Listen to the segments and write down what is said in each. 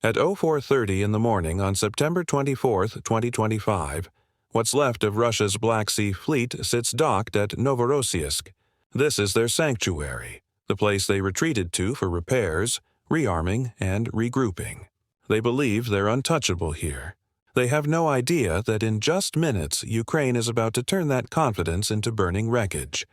At 04:30 in the morning on September 24, 2025, what's left of Russia's Black Sea Fleet sits docked at Novorossiysk. This is their sanctuary, the place they retreated to for repairs, rearming, and regrouping. They believe they're untouchable here. They have no idea that in just minutes Ukraine is about to turn that confidence into burning wreckage.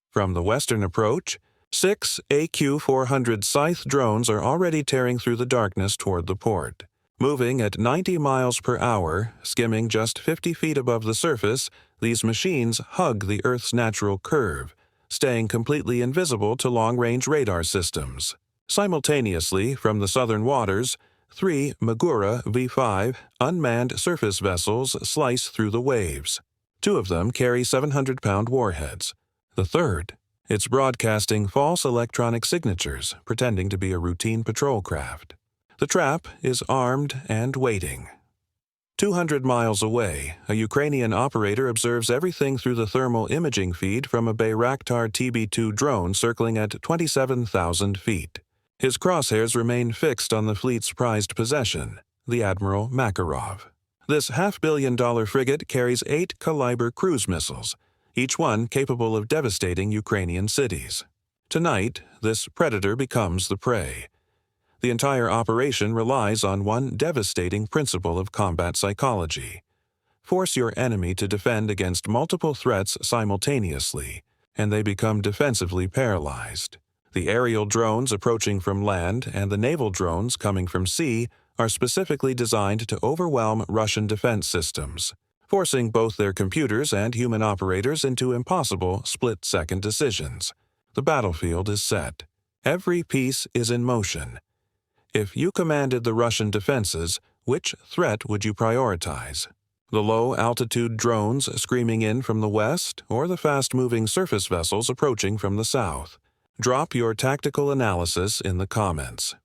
From the western approach, 6 AQ-400 Scythe drones are already tearing through the darkness toward the port. Moving at 90 miles per hour, skimming just 50 feet above the surface, these machines hug the Earth's natural curve, staying completely invisible to long-range radar systems. Simultaneously, from the southern waters, 3 Magura V-5 unmanned surface vessels slice through the waves. 2 of them carry 700-pound warheads. The third, it's broadcasting false electronic signatures, pretending to be a routine patrol craft. The trap is armed and waiting. 200 miles away, a Ukrainian operator observes everything through the thermal imaging feed from a Bayraktar TB2 drone circling at 27,000 feet. His crosshairs remain fixed on the fleet's prized possession, the Admiral Makarov. This $500 million frigate carries 8 Kaliber cruise missiles, each one capable of devastating Ukrainian cities. Tonight, this predator becomes the prey. The entire operation relies on one devastating principle of combat psychology. Force your enemy to defend against multiple threats simultaneously, and they become defensively paralyzed. The aerial drones approaching from land and the naval drones coming from sea are specifically designed to overwhelm Russian defense systems, forcing both their computers and human operators into impossible split-second decisions. The battlefield is set. Every piece is in motion. If you commanded the Russian defenses, which threat would you prioritize? The low-altitude drones screaming in from the west or the fast-moving surface vessels approaching from the south? Drop your tactical analysis in the comments.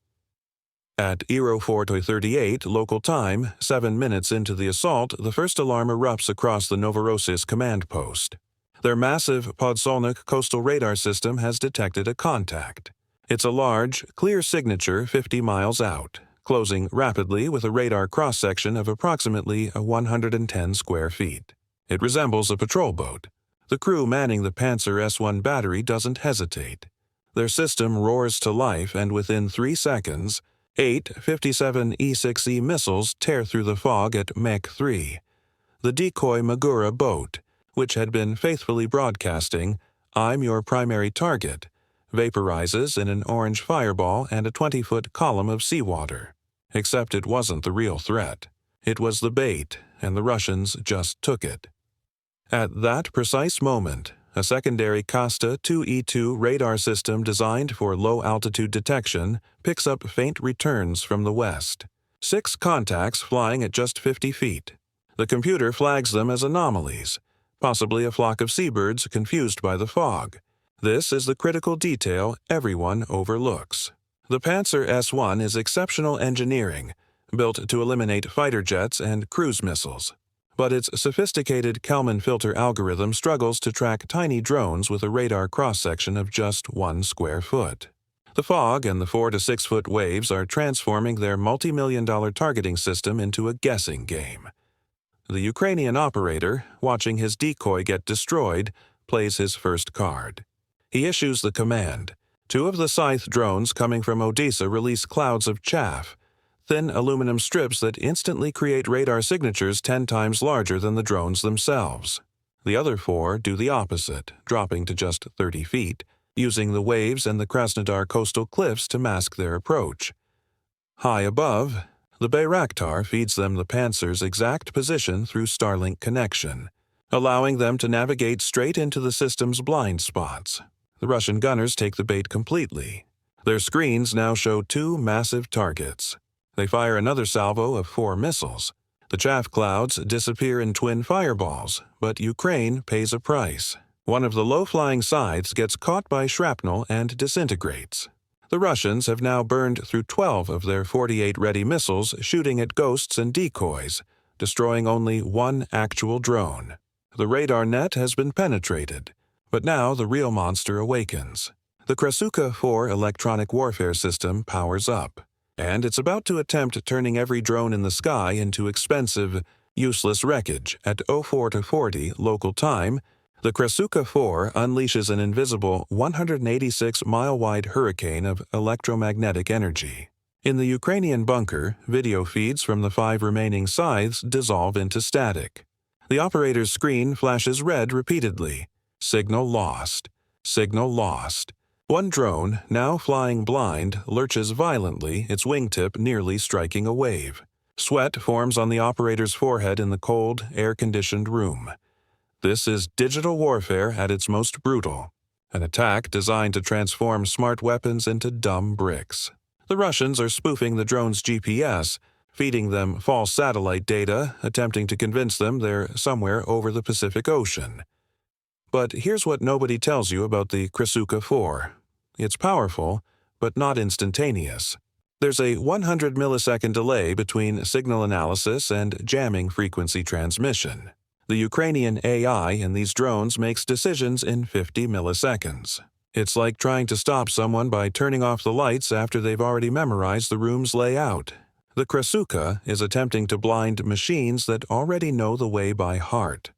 At 04:38 local time, 7 minutes into the assault, the first alarm erupts across the Novorossiysk command post. Their massive Podsolnik coastal radar system has detected a contact. It's a large, clear signature 50 miles out, closing rapidly with a radar cross-section of approximately 110 square feet. It resembles a patrol boat. The crew manning the Panzer S-1 battery doesn't hesitate. Their system roars to life, and within 3 seconds, 8 57 E-6E missiles tear through the fog at Mach 3. The decoy Magura boat, which had been faithfully broadcasting, "I'm your primary target," vaporizes in an orange fireball and a 20-foot column of seawater. Except it wasn't the real threat. It was the bait, and the Russians just took it. At that precise moment, a secondary Kasta 2E2 radar system designed for low-altitude detection picks up faint returns from the west. 6 contacts flying at just 50 feet. The computer flags them as anomalies, possibly a flock of seabirds confused by the fog. This is the critical detail everyone overlooks. The Panzer S-1 is exceptional engineering, built to eliminate fighter jets and cruise missiles. But its sophisticated Kalman filter algorithm struggles to track tiny drones with a radar cross-section of just 1 square foot. The fog and the 4 to 6 foot waves are transforming their multi-million-dollar targeting system into a guessing game. The Ukrainian operator, watching his decoy get destroyed, plays his first card. He issues the command. 2 of the Scythe drones coming from Odessa release clouds of chaff, thin aluminum strips that instantly create radar signatures 10 times larger than the drones themselves. The other 4 do the opposite, dropping to just 30 feet, using the waves and the Krasnodar coastal cliffs to mask their approach. High above, the Bayraktar feeds them the Panzer's exact position through Starlink connection, allowing them to navigate straight into the system's blind spots. The Russian gunners take the bait completely. Their screens now show 2 massive targets. They fire another salvo of 4 missiles. The chaff clouds disappear in twin fireballs, but Ukraine pays a price. One of the low-flying scythes gets caught by shrapnel and disintegrates. The Russians have now burned through 12 of their 48 ready missiles, shooting at ghosts and decoys, destroying only 1 actual drone. The radar net has been penetrated, but now the real monster awakens. The Krasuka 4 electronic warfare system powers up. and it's about to attempt turning every drone in the sky into expensive, useless wreckage. At 04:40 local time, the Krasuka 4 unleashes an invisible 186-mile-wide hurricane of electromagnetic energy. In the Ukrainian bunker, video feeds from the 5 remaining scythes dissolve into static. The operator's screen flashes red repeatedly. Signal lost. Signal lost. One drone, now flying blind, lurches violently, its wingtip nearly striking a wave. Sweat forms on the operator's forehead in the cold, air-conditioned room. This is digital warfare at its most brutal. An attack designed to transform smart weapons into dumb bricks. The Russians are spoofing the drone's GPS, feeding them false satellite data, attempting to convince them they're somewhere over the Pacific Ocean. But here's what nobody tells you about the Krasuka 4. It's powerful, but not instantaneous. There's a 100 millisecond delay between signal analysis and jamming frequency transmission. The Ukrainian AI in these drones makes decisions in 50 milliseconds. It's like trying to stop someone by turning off the lights after they've already memorized the room's layout. The Krasuka is attempting to blind machines that already know the way by heart.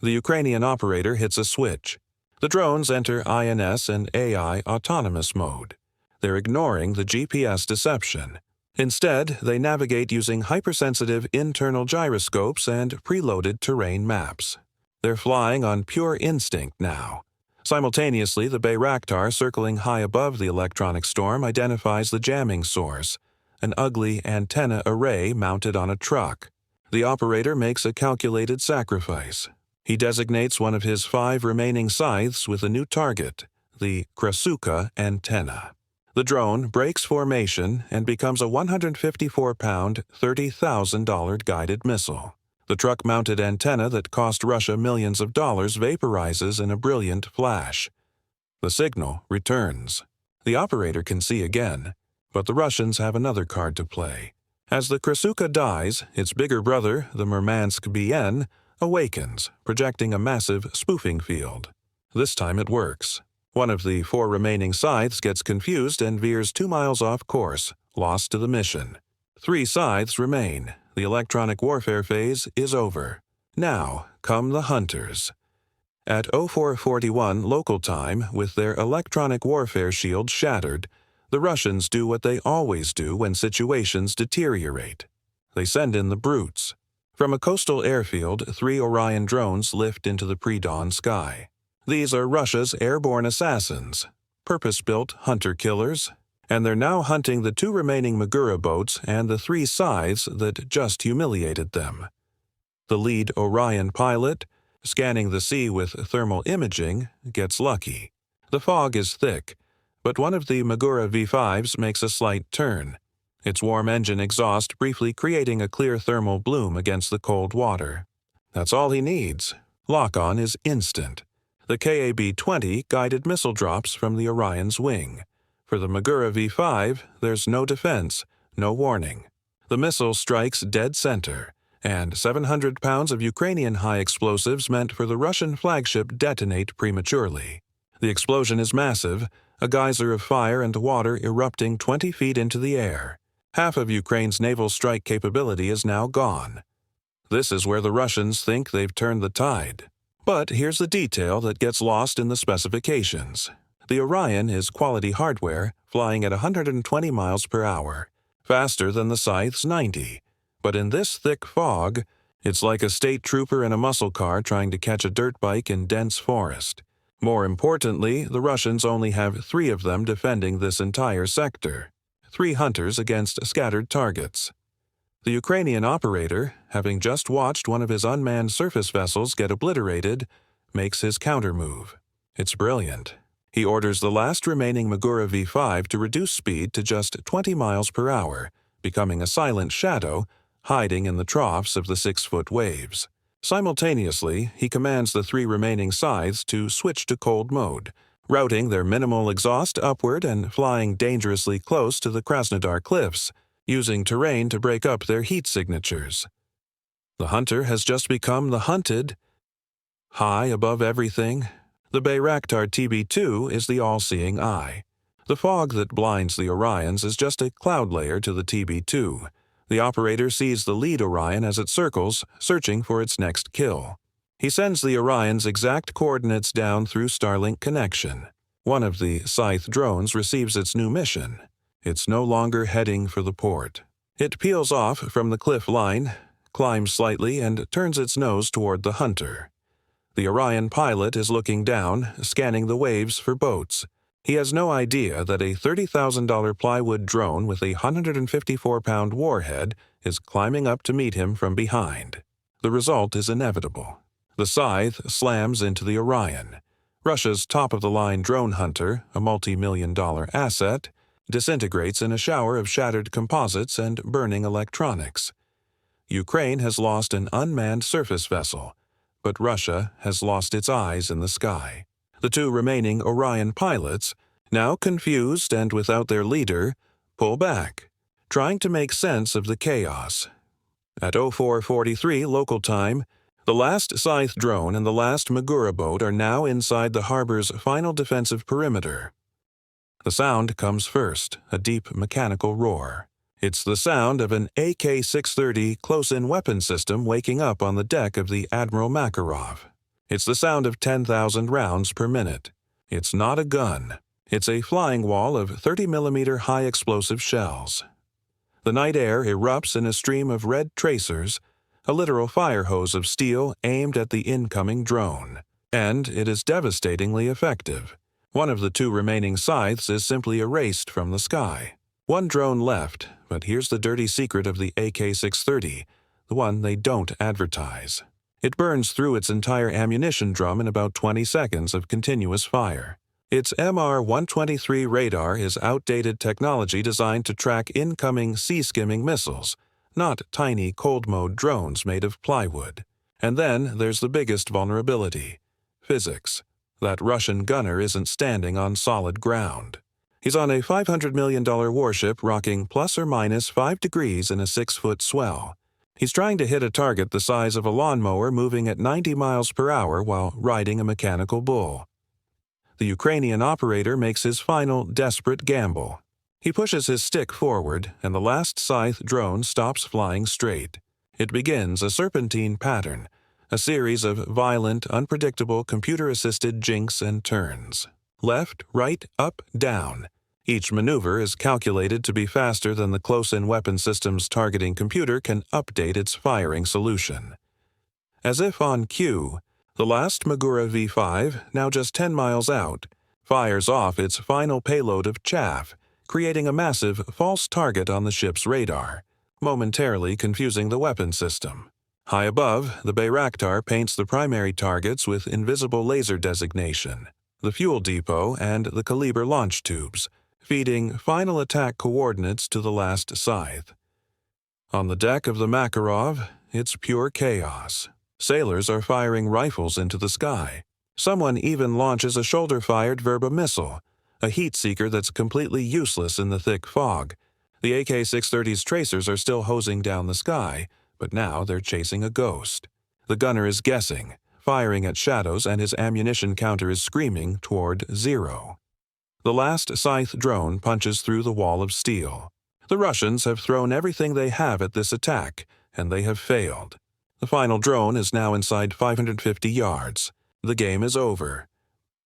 The Ukrainian operator hits a switch. The drones enter INS and AI autonomous mode. They're ignoring the GPS deception. Instead, they navigate using hypersensitive internal gyroscopes and preloaded terrain maps. They're flying on pure instinct now. Simultaneously, the Bayraktar circling high above the electronic storm identifies the jamming source, an ugly antenna array mounted on a truck. The operator makes a calculated sacrifice. He designates one of his 5 remaining scythes with a new target, the Krasuka antenna. The drone breaks formation and becomes a 154-pound, $30,000 guided missile. The truck-mounted antenna that cost Russia millions of dollars vaporizes in a brilliant flash. The signal returns. The operator can see again, but the Russians have another card to play. As the Krasuka dies, its bigger brother, the Murmansk BN, awakens, projecting a massive spoofing field. This time it works. One of the 4 remaining scythes gets confused and veers 2 miles off course, lost to the mission. 3 scythes remain. The electronic warfare phase is over. Now come the hunters. At 04:41 local time, with their electronic warfare shield shattered, the Russians do what they always do when situations deteriorate. They send in the brutes. From a coastal airfield, 3 Orion drones lift into the pre-dawn sky. These are Russia's airborne assassins, purpose-built hunter-killers, and they're now hunting the 2 remaining Magura boats and the 3 scythes that just humiliated them. The lead Orion pilot, scanning the sea with thermal imaging, gets lucky. The fog is thick, but one of the Magura V5s makes a slight turn, its warm engine exhaust briefly creating a clear thermal bloom against the cold water. That's all he needs. Lock-on is instant. The KAB-20 guided missile drops from the Orion's wing. For the Magura V5, there's no defense, no warning. The missile strikes dead center, and 700 pounds of Ukrainian high explosives meant for the Russian flagship detonate prematurely. The explosion is massive, a geyser of fire and water erupting 20 feet into the air. Half of Ukraine's naval strike capability is now gone. This is where the Russians think they've turned the tide. But here's the detail that gets lost in the specifications. The Orion is quality hardware, flying at 120 miles per hour, faster than the Scythe's 90. But in this thick fog, it's like a state trooper in a muscle car trying to catch a dirt bike in dense forest. More importantly, the Russians only have 3 of them defending this entire sector. 3 hunters against scattered targets. The Ukrainian operator, having just watched one of his unmanned surface vessels get obliterated, makes his countermove. It's brilliant. He orders the last remaining Magura V5 to reduce speed to just 20 miles per hour, becoming a silent shadow, hiding in the troughs of the 6-foot waves. Simultaneously, he commands the 3 remaining scythes to switch to cold mode, routing their minimal exhaust upward and flying dangerously close to the Krasnodar cliffs, using terrain to break up their heat signatures. The hunter has just become the hunted. High above everything, the Bayraktar TB2 is the all-seeing eye. The fog that blinds the Orions is just a cloud layer to the TB-2. The operator sees the lead Orion as it circles, searching for its next kill. He sends the Orion's exact coordinates down through Starlink connection. One of the Scythe drones receives its new mission. It's no longer heading for the port. It peels off from the cliff line, climbs slightly, and turns its nose toward the Hunter. The Orion pilot is looking down, scanning the waves for boats. He has no idea that a $30,000 plywood drone with a 154-pound warhead is climbing up to meet him from behind. The result is inevitable. The Scythe slams into the Orion. Russia's top-of-the-line drone Hunter, a multi-million-dollar asset, disintegrates in a shower of shattered composites and burning electronics. Ukraine has lost an unmanned surface vessel, but Russia has lost its eyes in the sky. The two remaining Orion pilots, now confused and without their leader, pull back, trying to make sense of the chaos. At 04:43 local time, the last Scythe drone and the last Magura boat are now inside the harbor's final defensive perimeter. The sound comes first, a deep mechanical roar. It's the sound of an AK-630 close-in weapon system waking up on the deck of the Admiral Makarov. It's the sound of 10,000 rounds per minute. It's not a gun. It's a flying wall of 30mm high-explosive shells. The night air erupts in a stream of red tracers, a literal fire hose of steel aimed at the incoming drone. And it is devastatingly effective. One of the two remaining Scythes is simply erased from the sky. One drone left, but here's the dirty secret of the AK-630, the one they don't advertise. It burns through its entire ammunition drum in about 20 seconds of continuous fire. Its MR-123 radar is outdated technology designed to track incoming sea-skimming missiles, not tiny cold-mode drones made of plywood. And then there's the biggest vulnerability: physics. That Russian gunner isn't standing on solid ground. He's on a $500 million warship rocking plus or minus 5 degrees in a 6-foot swell. He's trying to hit a target the size of a lawnmower moving at 90 miles per hour while riding a mechanical bull. The Ukrainian operator makes his final desperate gamble. He pushes his stick forward, and the last Scythe drone stops flying straight. It begins a serpentine pattern, a series of violent, unpredictable computer-assisted jinks and turns. Left, right, up, down. Each maneuver is calculated to be faster than the close-in weapon system's targeting computer can update its firing solution. As if on cue, the last Magura V5, now just 10 miles out, fires off its final payload of chaff, creating a massive false target on the ship's radar, momentarily confusing the weapon system. High above, the Bayraktar paints the primary targets with invisible laser designation, the fuel depot and the Kaliber launch tubes, feeding final attack coordinates to the last Scythe. On the deck of the Makarov, it's pure chaos. Sailors are firing rifles into the sky. Someone even launches a shoulder-fired Verba missile, a heat seeker that's completely useless in the thick fog. The AK-630's tracers are still hosing down the sky, but now they're chasing a ghost. The gunner is guessing, firing at shadows, and his ammunition counter is screaming toward 0. The last Scythe drone punches through the wall of steel. The Russians have thrown everything they have at this attack, and they have failed. The final drone is now inside 550 yards. The game is over.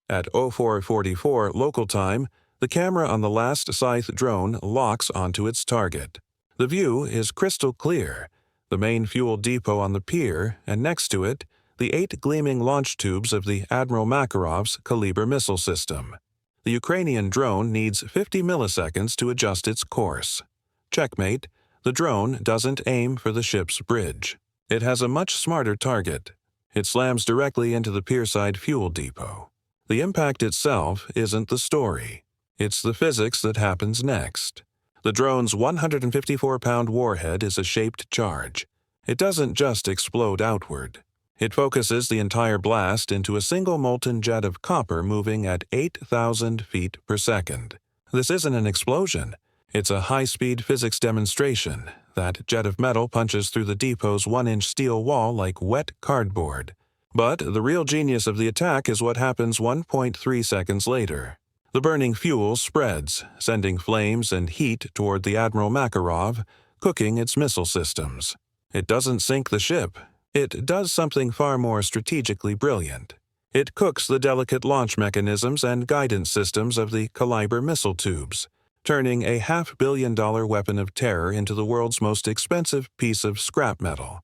At 04:44 local time, the camera on the last Scythe drone locks onto its target. The view is crystal clear. The main fuel depot on the pier, and next to it, the 8 gleaming launch tubes of the Admiral Makarov's Kaliber missile system. The Ukrainian drone needs 50 milliseconds to adjust its course. Checkmate, the drone doesn't aim for the ship's bridge. It has a much smarter target. It slams directly into the pierside fuel depot. The impact itself isn't the story. It's the physics that happens next. The drone's 154-pound warhead is a shaped charge. It doesn't just explode outward. It focuses the entire blast into a single molten jet of copper moving at 8,000 feet per second. This isn't an explosion. It's a high-speed physics demonstration. That jet of metal punches through the depot's 1-inch steel wall like wet cardboard. But the real genius of the attack is what happens 1.3 seconds later. The burning fuel spreads, sending flames and heat toward the Admiral Makarov, cooking its missile systems. It doesn't sink the ship. It does something far more strategically brilliant. It cooks the delicate launch mechanisms and guidance systems of the Kaliber missile tubes, turning a $500 million weapon of terror into the world's most expensive piece of scrap metal.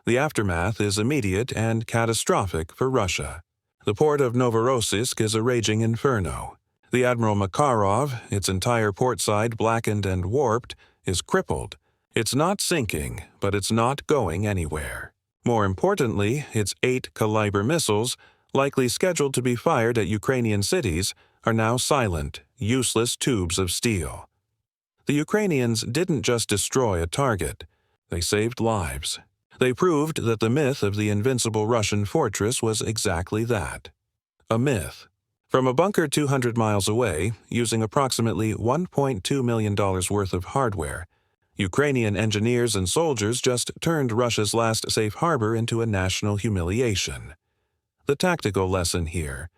The aftermath is immediate and catastrophic for Russia. The port of Novorossiysk is a raging inferno. The Admiral Makarov, its entire port side blackened and warped, is crippled. It's not sinking, but it's not going anywhere. More importantly, its 8 Kaliber missiles, likely scheduled to be fired at Ukrainian cities, are now silent, useless tubes of steel. The Ukrainians didn't just destroy a target. They saved lives. They proved that the myth of the invincible Russian fortress was exactly that. A myth. From a bunker 200 miles away, using approximately $1.2 million worth of hardware, Ukrainian engineers and soldiers just turned Russia's last safe harbor into a national humiliation. The tactical lesson here: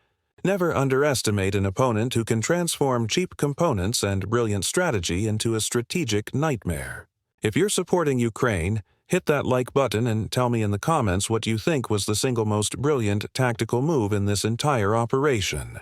never underestimate an opponent who can transform cheap components and brilliant strategy into a strategic nightmare. If you're supporting Ukraine, hit that like button and tell me in the comments what you think was the single most brilliant tactical move in this entire operation.